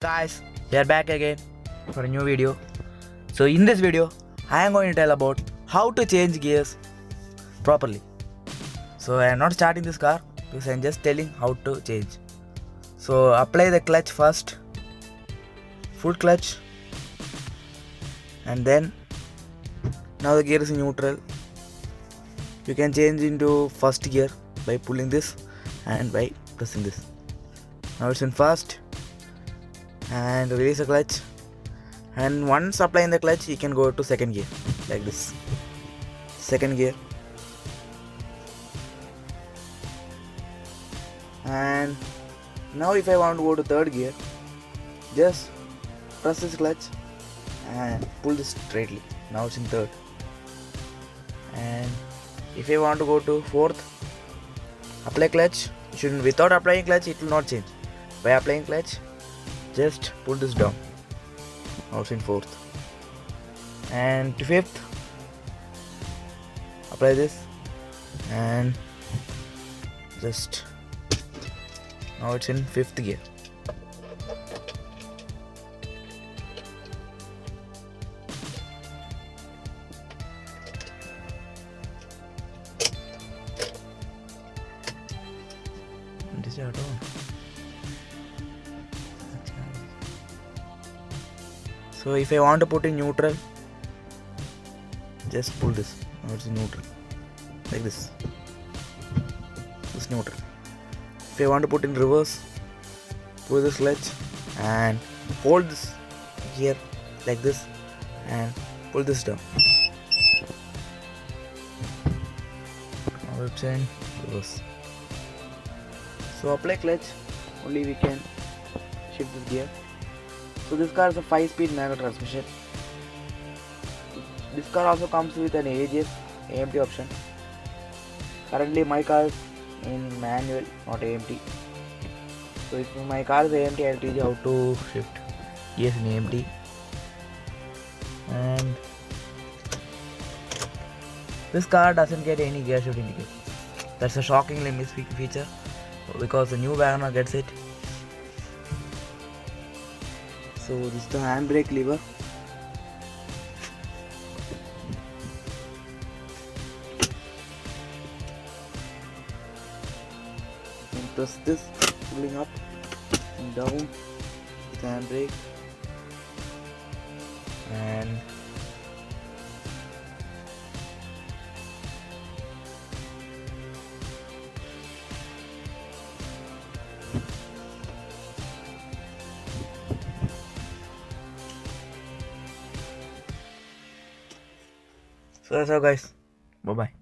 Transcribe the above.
Guys, we are back again for a new video. So in this video, I am going to tell about how to change gears properly. So I am not starting this car because I am just telling how to change. So apply the clutch first, full clutch, and then now the gear is in neutral. You can change into first gear by pulling this and by pressing this. Now it's in first. And release the clutch, and once applying the clutch you can go to second gear like this. Second gear, and now if I want to go to third gear, just press this clutch and pull this straightly. Now it's in third. And if I want to go to fourth, apply clutch. Without applying clutch it will not change. By applying clutch, just pull this down. Now it's in fourth. And to fifth, apply this and just now it's in fifth gear. This is auto. So if I want to put in neutral, just pull this. Now it's in neutral like this. This is neutral. If I want to put in reverse, pull this clutch and hold this gear like this and pull this down. Now it's in reverse. So apply clutch, only we can shift this gear. So this car is a 5-speed manual transmission. This car also comes with an AMT option. Currently my car is in manual, not AMT. So if my car is AMT, I will teach you how to shift gears in AMT. And this car doesn't get any gear shift indicator. That's a shockingly missed feature because the new Wagoner gets it. So this is the handbrake lever. And press this, pulling up and down with the handbrake. And so that's all guys. Bye bye.